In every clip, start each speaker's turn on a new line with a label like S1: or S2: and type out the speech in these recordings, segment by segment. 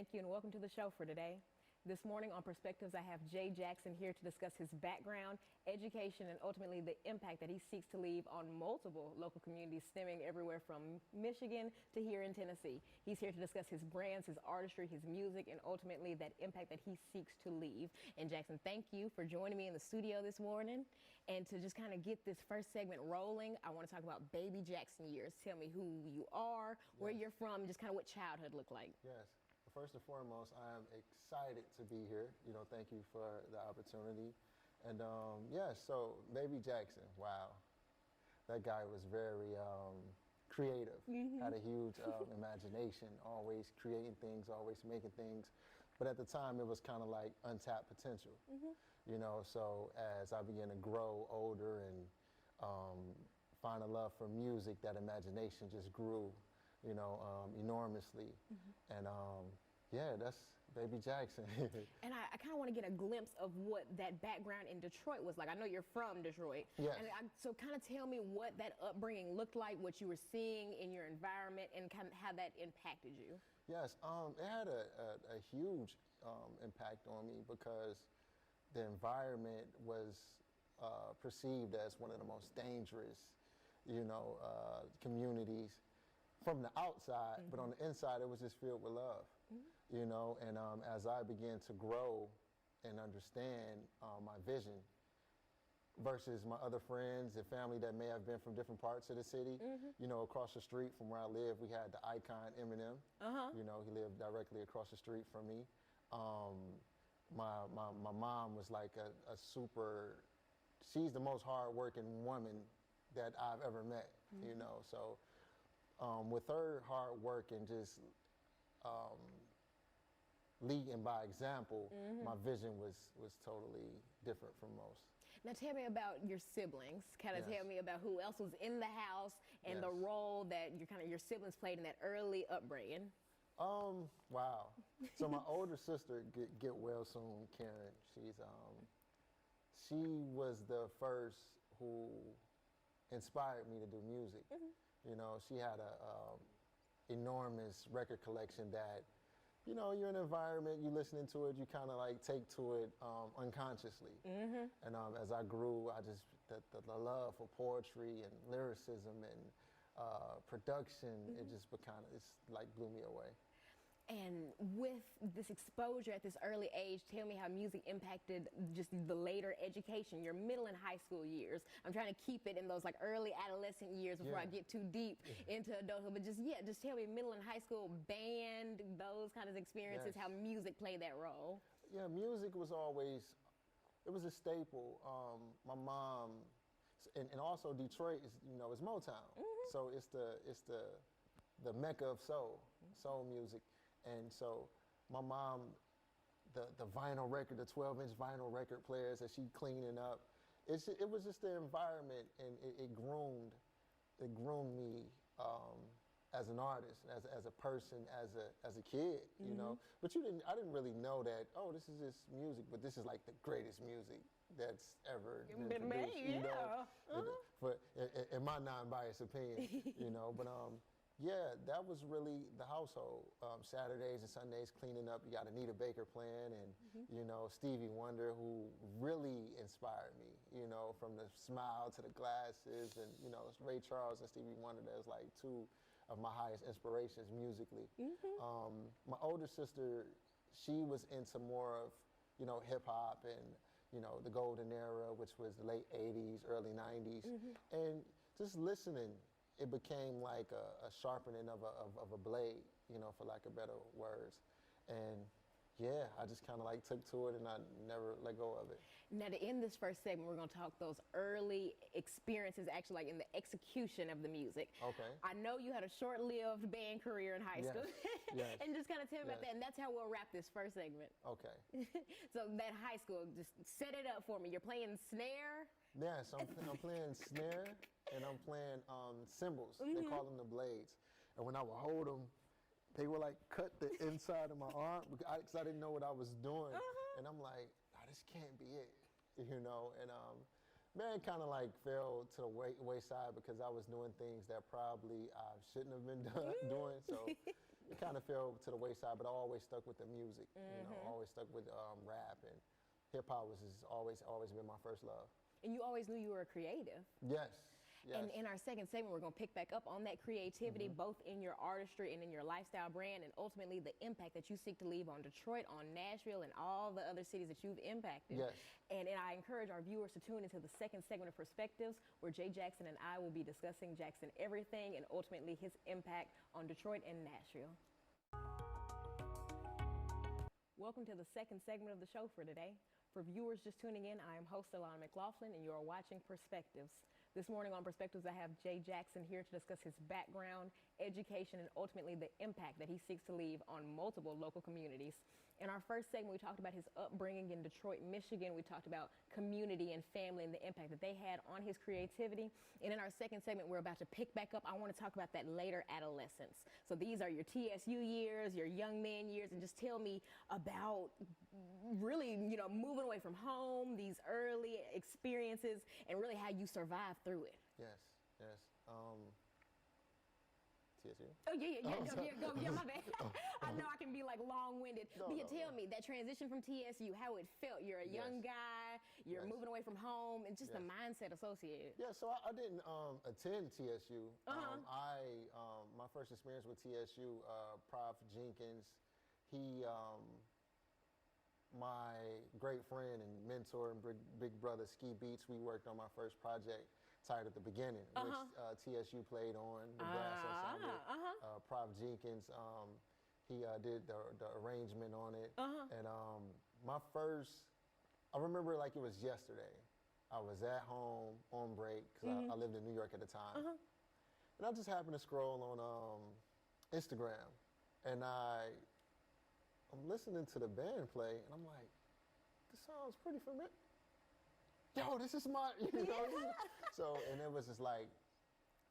S1: Thank you and welcome to the show for today. This morning on Perspectives, I have Jay Jackson here to discuss his background, education, and ultimately the impact that he seeks to leave on multiple local communities stemming everywhere from Michigan to here in Tennessee. He's here to discuss his brands, his artistry, his music, and ultimately that impact that he seeks to leave. And Jackson, thank you for joining me in the studio this morning. And to just kind of get this first segment rolling, I want to talk about baby Jackson years. Tell me who you are, where you're from, and just kind of what childhood looked like.
S2: Yes. First and foremost, I am excited to be here. Thank you for the opportunity. And so baby Jackson, wow. That guy was very creative, had a huge imagination, always creating things, always making things. But at the time, it was kind of like untapped potential. So as I began to grow older and find a love for music, that imagination just grew enormously. And that's baby Jackson.
S1: And I kind of want to get a glimpse of what that background in Detroit was like. I know you're from Detroit.
S2: Yes.
S1: And so kind of tell me what that upbringing looked like, what you were seeing in your environment, and kind of how that impacted you.
S2: Yes, it had a huge impact on me because the environment was perceived as one of the most dangerous, communities from the outside, but on the inside, it was just filled with love, and as I began to grow and understand my vision versus my other friends and family that may have been from different parts of the city, across the street from where I live, we had the icon Eminem, he lived directly across the street from me. My mom was like a super, she's the most hardworking woman that I've ever met, so with her hard work and just leading by example, my vision was totally different from most.
S1: Now tell me about your siblings. Kind of tell me about who else was in the house and the role that your siblings played in that early upbringing.
S2: Wow. So my older sister, get well soon, Karen. She was the first who inspired me to do music. She had a enormous record collection that, you're in an environment, you listening to it, you kind of like take to it unconsciously. And as I grew, the love for poetry and lyricism and production, it just it's like blew me away.
S1: And with this exposure at this early age, tell me how music impacted just the later education, your middle and high school years. I'm trying to keep it in those like early adolescent years before I get too deep into adulthood. But just tell me middle and high school band, those kind of experiences, how music played that role.
S2: Yeah, music was always, it was a staple. My mom, and also Detroit is, is Motown. So it's the mecca of soul music. And so my mom, the vinyl record, the 12-inch vinyl record players that she cleaning up, it was just the environment, and it groomed me as an artist, as a person, as a kid, But I didn't really know that, this is just music, but this is like the greatest music that's ever been
S1: made,
S2: in my non-biased opinion, But that was really the household. Saturdays and Sundays cleaning up. You got Anita Baker playing, and Stevie Wonder, who really inspired me. From the smile to the glasses, and Ray Charles and Stevie Wonder. That's like two of my highest inspirations musically. My older sister, she was into more of hip hop and the golden era, which was the late '80s, early '90s, and just listening. It became like a sharpening of a blade, for lack of better words. And I just kind of like took to it and I never let go of it.
S1: Now to end this first segment, we're going to talk those early experiences actually like in the execution of the music.
S2: Okay.
S1: I know you had a short-lived band career in high school.
S2: Yes.
S1: And just kind of tell me about that. And that's how we'll wrap this first segment.
S2: Okay.
S1: So that high school, just set it up for me. You're playing snare.
S2: Yes, I'm playing snare and I'm playing cymbals. They call them the blades. And when I would hold them, they would like cut the inside of my arm because I didn't know what I was doing. And I'm like, this can't be it, And Band kind of like fell to the wayside because I was doing things that probably I shouldn't have been doing. So it kind of fell to the wayside, but I always stuck with the music. You know, always stuck with rap, and hip hop was just always been my first love.
S1: And you always knew you were a creative.
S2: Yes. Yes.
S1: And in our second segment, we're going to pick back up on that creativity, both in your artistry and in your lifestyle brand, and ultimately the impact that you seek to leave on Detroit, on Nashville, and all the other cities that you've impacted.
S2: Yes.
S1: And I encourage our viewers to tune into the second segment of Perspectives, where Jay Jackson and I will be discussing Jackson Everything and ultimately his impact on Detroit and Nashville. Welcome to the second segment of the show for today. For viewers just tuning in, I am host Alana McLaughlin, and you are watching Perspectives. This morning on Perspectives, I have Jay Jackson here to discuss his background, education, and ultimately the impact that he seeks to leave on multiple local communities. In our first segment, we talked about his upbringing in Detroit, Michigan. We talked about community and family and the impact that they had on his creativity. And in our second segment, we're about to pick back up. I want to talk about that later adolescence. So these are your TSU years, your young man years, and just tell me about really, moving away from home, these early experiences, and really how you survived through it.
S2: Yes. TSU?
S1: Oh, yeah, my bad. I know I can be like long-winded. But tell me, that transition from TSU, how it felt. You're a young guy, you're moving away from home, and just the mindset associated.
S2: Yeah, so I didn't attend TSU. My first experience with TSU, Prof. Jenkins, he, my great friend and mentor and big brother, Ski Beats, we worked on my first project titled The Beginning, which TSU played on, the brass ensemble. Prof. Jenkins, he did the arrangement on it. And I remember like it was yesterday. I was at home on break, because I lived in New York at the time. And I just happened to scroll on Instagram, and I'm listening to the band play, and I'm like, this sounds pretty familiar. Yo, this is my, So, and it was just like,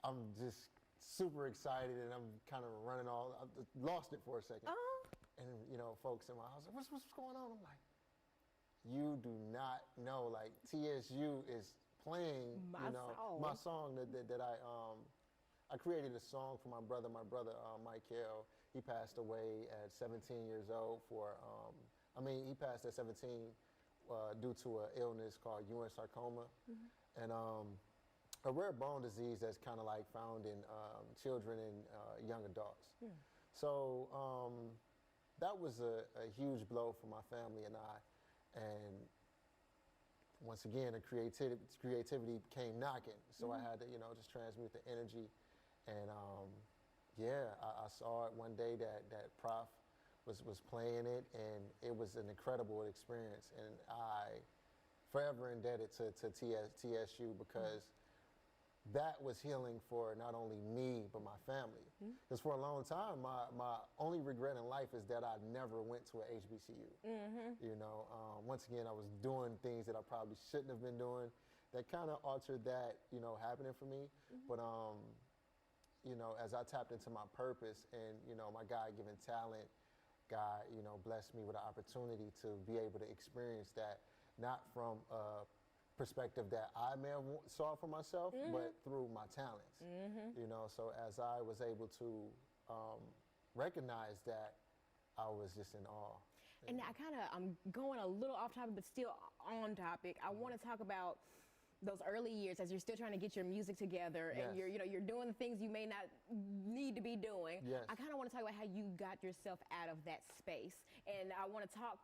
S2: I'm just super excited, and I'm kind of I lost it for a second. And, folks in my house, what's going on? I'm like, you do not know, like, TSU is playing, my song that I created a song for my brother, Michael. He passed away at 17 years old he passed at 17 due to an illness called Ewing sarcoma. And a rare bone disease that's kind of like found in children and young adults. So that was a huge blow for my family and I. And once again, the creativity came knocking. So I had to, just transmute the energy. And I saw it one day that Prof was playing it, and it was an incredible experience. And I forever indebted to TSU because that was healing for not only me, but my family. Because for a long time, my only regret in life is that I never went to a HBCU. Once again, I was doing things that I probably shouldn't have been doing that kind of altered that, happening for me. But, as I tapped into my purpose and, my God-given talent, God, blessed me with an opportunity to be able to experience that, not from a perspective that I may have saw for myself, but through my talents. So as I was able to recognize that, I was just in awe.
S1: And I'm going a little off topic, but still on topic. I want to talk about those early years as you're still trying to get your music together, and you're doing the things you may not need to be doing. I kind of want to talk about how you got yourself out of that space, and I want to talk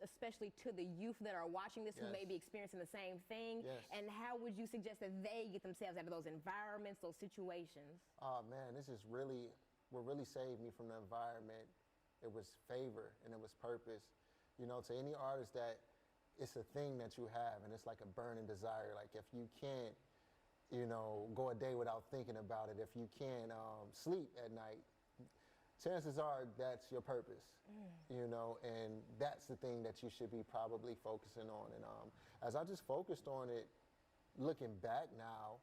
S1: especially to the youth that are watching this who may be experiencing the same thing. And how would you suggest that they get themselves out of those environments, those situations?
S2: Oh man, what really saved me from the environment, it was favor and it was purpose. To any artist that it's a thing that you have, and it's like a burning desire. Like if you can't, go a day without thinking about it, if you can't sleep at night, chances are that's your purpose, and that's the thing that you should be probably focusing on. And as I just focused on it, looking back now,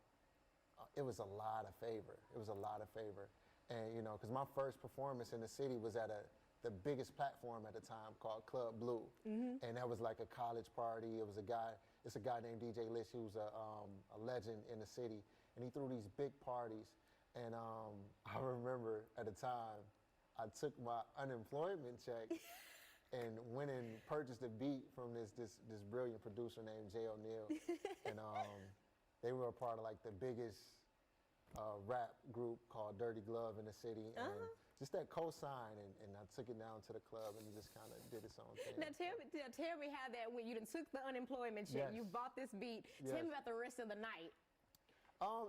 S2: it was a lot of favor. It was a lot of favor. And, because my first performance in the city was at the biggest platform at the time called Club Blue. And that was like a college party. It was a guy it's a guy named DJ Lish who's a legend in the city, and he threw these big parties. And I remember at the time, I took my unemployment check and went and purchased a beat from this brilliant producer named Jay O'Neill, and they were a part of like the biggest rap group called Dirty Glove in the city, and just that cosign, and I took it down to the club, and it just kind of did its own thing.
S1: Now tell me how that went. You done took the unemployment check, you bought this beat. Tell me about the rest of the night.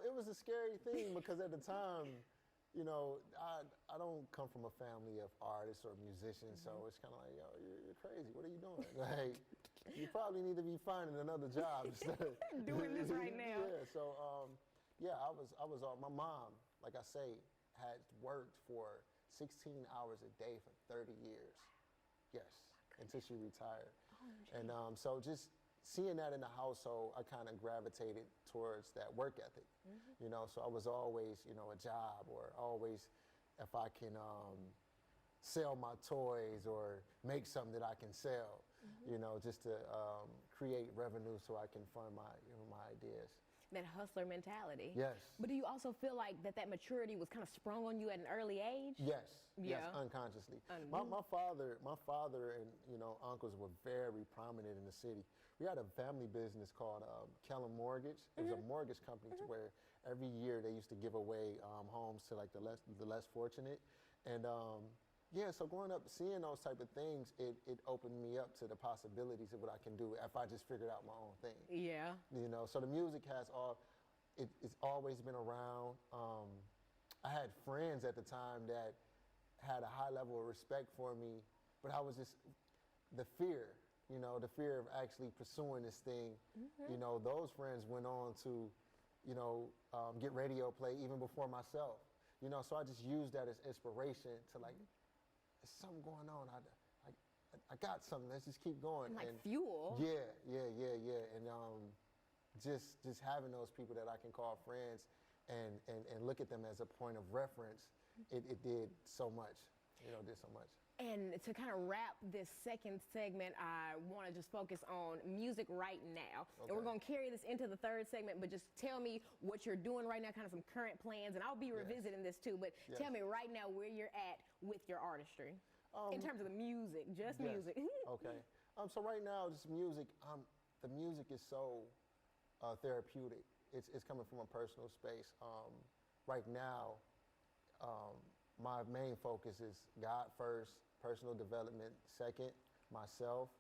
S2: It was a scary thing because at the time, you know, I don't come from a family of artists or musicians, so it's kind of like, yo, you're crazy. What are you doing? Like, you probably need to be finding another job instead of
S1: doing this right now.
S2: Yeah. So, I was my mom, like I say, had worked for 16 hours a day for 30 years. Yes, until she retired. And so just seeing that in the household, I kind of gravitated towards that work ethic. You know, so I was always, you know, a job, or always, if I can sell my toys or make something that I can sell, you know, just to create revenue so I can fund my, you know, my ideas.
S1: That hustler mentality.
S2: Yes.
S1: But do you also feel like that maturity was kind of sprung on you at an early age?
S2: Yes.
S1: Yeah.
S2: Yes, unconsciously. My father and, you know, uncles were very prominent in the city. We had a family business called Kellum Mortgage. It was a mortgage company to where every year they used to give away homes to like the less fortunate. And yeah, so growing up, seeing those type of things, it opened me up to the possibilities of what I can do if I just figured out my own thing.
S1: Yeah.
S2: You know, so the music has it's always been around. I had friends at the time that had a high level of respect for me, but I was just, the fear of actually pursuing this thing, you know, those friends went on to, you know, get radio play even before myself. You know, so I just used that as inspiration to like, there's something going on. I got something. Let's just keep going.
S1: And like fuel.
S2: Yeah. And just having those people that I can call friends and look at them as a point of reference, it did so much. You know, did so much.
S1: And to kind of wrap this second segment, I want to just focus on music right now. Okay. And we're going to carry this into the third segment, but just tell me what you're doing right now, kind of some current plans, and I'll be revisiting this too, but tell me right now where you're at with your artistry in terms of the music, just music.
S2: Okay. So right now, just music, the music is so therapeutic. It's coming from a personal space. Right now, my main focus is God first, personal development second, myself,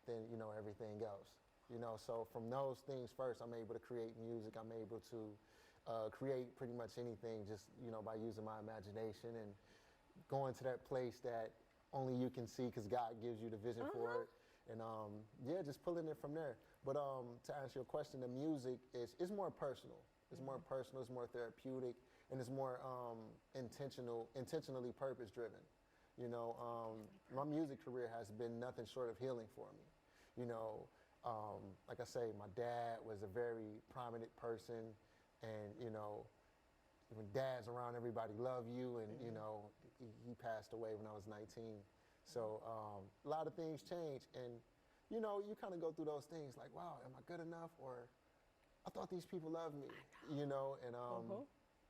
S2: then, you know, everything else. You know, so from those things first, I'm able to create music. I'm able to create pretty much anything just, you know, by using my imagination and going to that place that only you can see because God gives you the vision for it. And yeah, just pulling it from there. But to answer your question, the music is more personal. It's more personal, it's more therapeutic, and it's more intentionally purpose-driven. You know, my music career has been nothing short of healing for me. You know, like I say, my dad was a very prominent person, and, you know, when dad's around, everybody love you, and, you know, he passed away when I was 19. So a lot of things change, and, you know, you kind of go through those things like, wow, am I good enough? Or I thought these people loved me, you know, and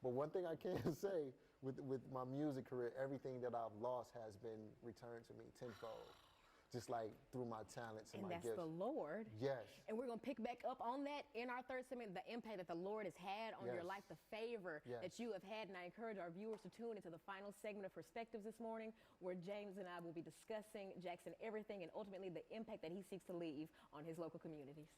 S2: but one thing I can say with my music career, everything that I've lost has been returned to me tenfold, just like through my talents and my gifts.
S1: And that's the Lord.
S2: Yes.
S1: And we're going to pick back up on that in our third segment, the impact that the Lord has had on your life, the favor that you have had. And I encourage our viewers to tune into the final segment of Perspectives this morning, where James and I will be discussing Jackson Everything and ultimately the impact that he seeks to leave on his local communities.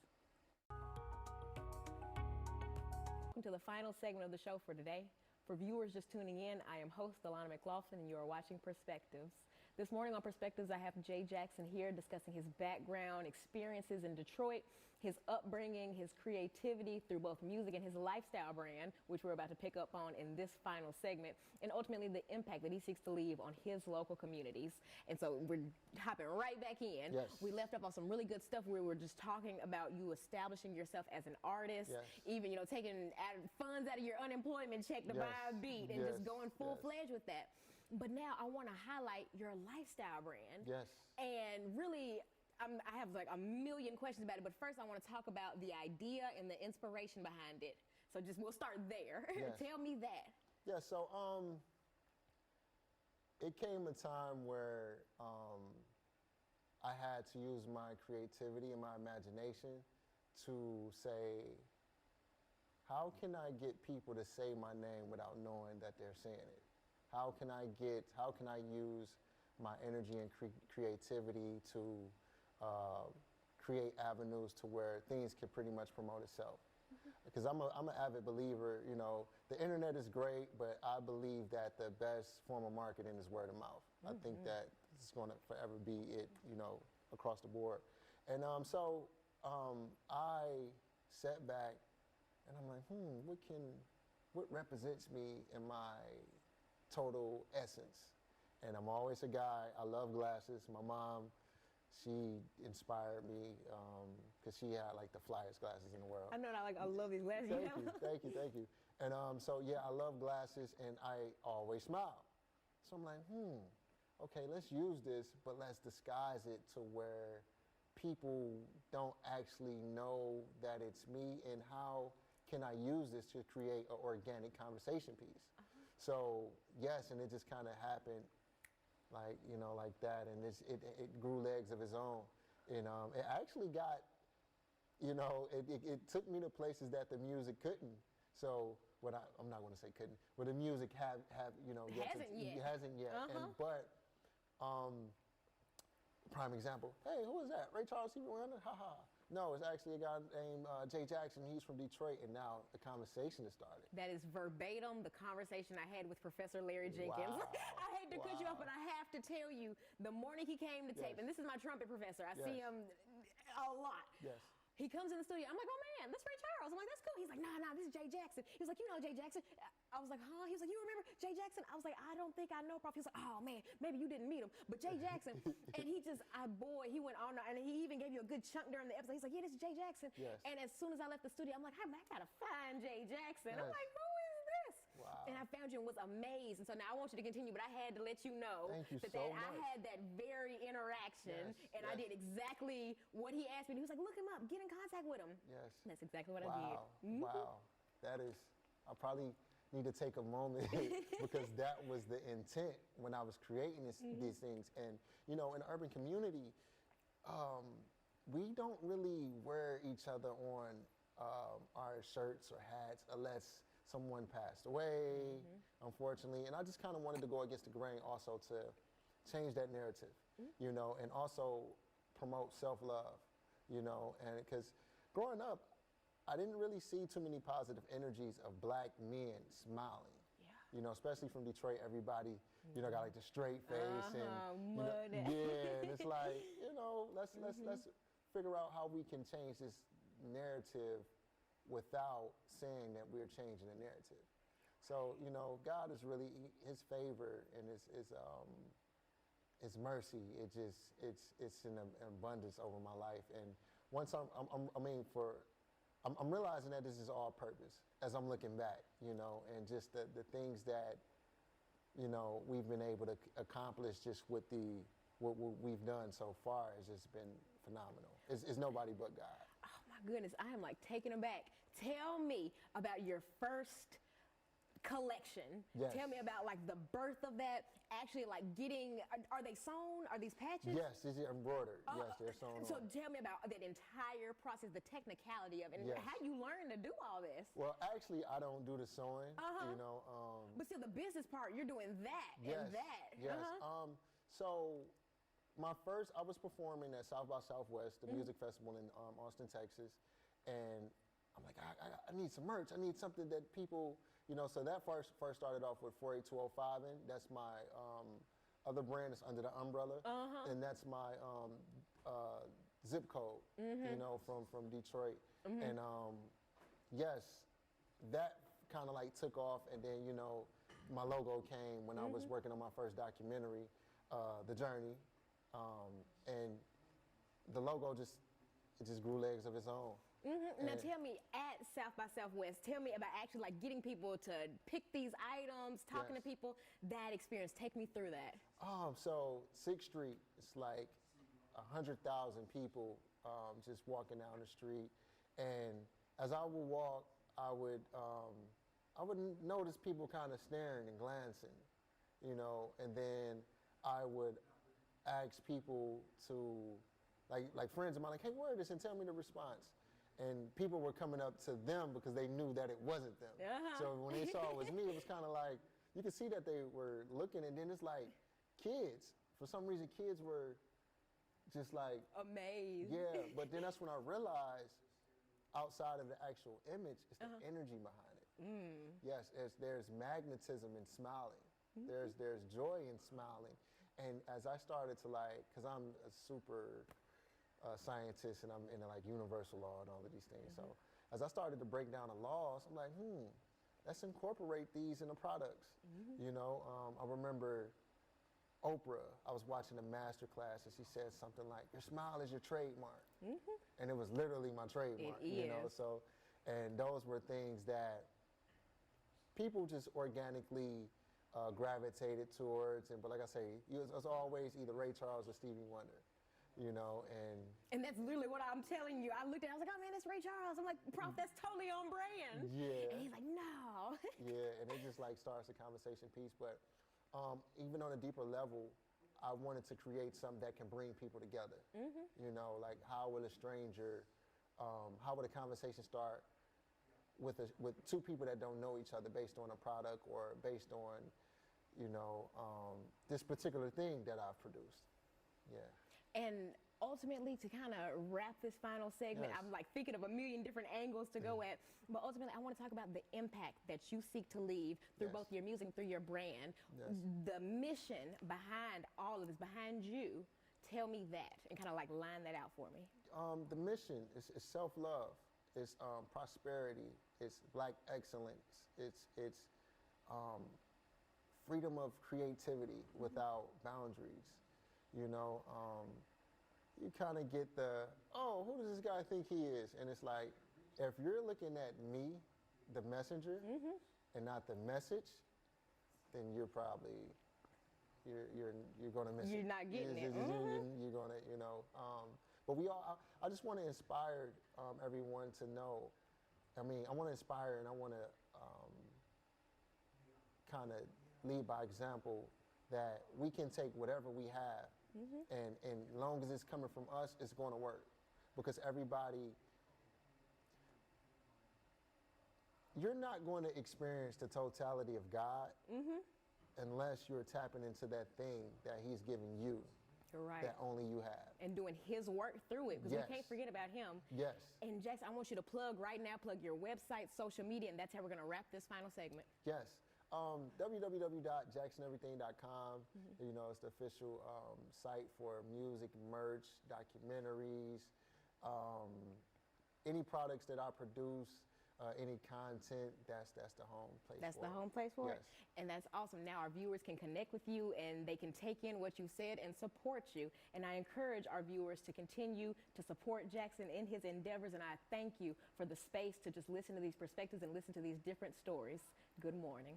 S1: Welcome to the final segment of the show for today. For viewers just tuning in, I am host Alana McLaughlin, and you are watching Perspectives. This morning on Perspectives, I have Jay Jackson here discussing his background, experiences in Detroit, his upbringing, his creativity through both music and his lifestyle brand, which we're about to pick up on in this final segment, and ultimately the impact that he seeks to leave on his local communities. And so we're hopping right back in.
S2: Yes.
S1: We left up on some really good stuff where we were just talking about you establishing yourself as an artist, even, you know, taking funds out of your unemployment check to buy a beat and just going full-fledged with that. But now I want to highlight your lifestyle brand.
S2: Yes.
S1: And really, I have like a million questions about it, but first I want to talk about the idea and the inspiration behind it. So we'll start there.
S2: Yes.
S1: Tell me that.
S2: Yeah, so it came a time where I had to use my creativity and my imagination to say, how can I get people to say my name without knowing that they're saying it? How can I use my energy and creativity to create avenues to where things can pretty much promote itself? Because I'm an avid believer, you know, the internet is great, but I believe that the best form of marketing is word of mouth. I think that it's going to forever be it, you know, across the board. And so I sat back and I'm like, what represents me in my total essence? And I'm always a guy. I love glasses. My mom, she inspired me because she had like the flyest glasses in the world.
S1: I know, I love these glasses.
S2: Thank you. And so yeah, I love glasses and I always smile. So I'm like, okay, let's use this, but let's disguise it to where people don't actually know that it's me, and how can I use this to create an organic conversation piece? So yes, and it just kind of happened like, you know, like that, and it grew legs of its own. And it actually got, you know, it took me to places that the music couldn't. So I'm not going to say couldn't, but the music have you know, hasn't yet. And but prime example, hey, who is that? Ray Charles, Stevie Wonder? Ha. No, it's actually a guy named Jay Jackson. He's from Detroit, and now the conversation has started.
S1: That is verbatim the conversation I had with Professor Larry Jenkins.
S2: Wow.
S1: I hate to cut you off, but I have to tell you, the morning he came to tape, and this is my trumpet professor, I see him a lot.
S2: Yes.
S1: He comes in the studio. I'm like, oh man, that's Ray Charles. I'm like, that's cool. He's like, nah, this is Jay Jackson. He was like, you know Jay Jackson. I was like, huh? He was like, you remember Jay Jackson? I was like, I don't think I know, Prof. He was like, oh man, maybe you didn't meet him, but Jay Jackson. And he went on, and he even gave you a good chunk during the episode. He's like, yeah, this is Jay Jackson.
S2: Yes.
S1: And as soon as I left the studio, I'm like, hey, man, I gotta find Jay Jackson.
S2: Yes.
S1: I'm like, who is this?
S2: Wow.
S1: And I found you and was amazed. And so now I want you to continue, but I had to let you know
S2: that
S1: I had that very interaction, and I did exactly what he asked me. He was like, look him up, get in contact with him.
S2: Yes.
S1: And that's exactly what I did.
S2: Wow. That is, I probably need to take a moment because that was the intent when I was creating these things. And, you know, in the urban community, we don't really wear each other on our shirts or hats unless someone passed away, unfortunately. And I just kind of wanted to go against the grain also to change that narrative, you know, and also promote self-love, you know, and because growing up, I didn't really see too many positive energies of black men smiling. Yeah. You know, especially from Detroit, everybody, you know, got like the straight face and you know, and it's like, you know, let's figure out how we can change this narrative without saying that we're changing the narrative. So, you know, God is really, his favor and his mercy, it's an abundance over my life. And once I'm realizing that this is all purpose as I'm looking back, you know, and just the things that, you know, we've been able to accomplish just with what we've done so far has just been phenomenal. It's nobody but God.
S1: Oh my goodness, I am like taken aback. Tell me about your first collection.
S2: Yes.
S1: Tell me about like the birth of that, actually like getting, are they sewn? Are these patches?
S2: Yes, these are embroidered. Yes, they're sewn
S1: So
S2: on.
S1: tell me about that entire process, the technicality of it, and
S2: Yes.
S1: how you learn to do all this.
S2: Well, actually, I don't do the sewing, you know.
S1: But still, the business part, you're doing that and that.
S2: Yes. So I was performing at South by Southwest, the music festival in Austin, Texas, and I'm like, I need some merch. I need something that people, you know, so that first started off with 48205, and that's my other brand that's under the umbrella, and that's my zip code, you know, from Detroit. And yes, that kind of like took off, and then, you know, my logo came when I was working on my first documentary, The Journey, and the logo just grew legs of its own.
S1: Now tell me, at South by Southwest, tell me about actually like getting people to pick these items, talking to people, that experience. Take me through that.
S2: So 6th Street, it's like 100,000 people just walking down the street. And as I would walk, I would notice people kind of staring and glancing, you know, and then I would ask people to, like friends of mine, like, hey, word this and tell me the response. And people were coming up to them because they knew that it wasn't them. So when they saw it was me, it was kind of like, you could see that they were looking, and then it's like kids. For some reason, kids were just like
S1: amazed.
S2: Yeah, but then that's when I realized outside of the actual image, it's the energy behind it. Yes, there's magnetism in smiling. There's joy in smiling. And as I started to because I'm a super scientist and I'm into like universal law and all of these things. So as I started to break down the laws, I'm like, let's incorporate these in the products. You know, I remember Oprah, I was watching a master class and she said something like, your smile is your trademark. And it was literally my trademark, you know? So, and those were things that people just organically gravitated towards. But like I say, it was always either Ray Charles or Stevie Wonder. You know,
S1: and that's literally what I'm telling you. I looked at it, I was like, oh man, that's Ray Charles. I'm like, Prof, that's totally on brand.
S2: Yeah.
S1: And he's like, no.
S2: Yeah, and it just like starts a conversation piece. But even on a deeper level, I wanted to create something that can bring people together. You know, like how will a stranger, how would a conversation start with two people that don't know each other based on a product or based on, you know, this particular thing that I've produced. Yeah.
S1: And ultimately, to kind of wrap this final segment, I'm like thinking of a million different angles to go at, but ultimately I want to talk about the impact that you seek to leave through both your music, through your brand, the mission behind all of this, behind you. Tell me that and kind of like line that out for me.
S2: The mission is self-love, it's prosperity, it's Black excellence, it's freedom of creativity without boundaries. You know, you kind of get who does this guy think he is? And it's like, if you're looking at me, the messenger, and not the message, then you're probably, you're going to miss it.
S1: You're not getting it.
S2: You're going to, you know. But I just want to inspire everyone to know. I mean, I want to inspire and I want to kind of lead by example that we can take whatever we have and as long as it's coming from us, it's going to work. Because everybody, you're not going to experience the totality of God unless you're tapping into that thing that he's giving you. That only you have.
S1: And doing his work through it, because we can't forget about him.
S2: Yes.
S1: And Jackson, I want you to plug right now, plug your website, social media, and that's how we're going to wrap this final segment.
S2: Yes. www.jacksoneverything.com. You know, it's the official site for music, merch, documentaries, any products that I produce, any content, that's the home place
S1: That's
S2: for
S1: the home place for
S2: it.
S1: it? And that's awesome. Now our viewers can connect with you and they can take in what you said and support you. And I encourage our viewers to continue to support Jackson in his endeavors. And I thank you for the space to just listen to these perspectives and listen to these different stories. Good morning.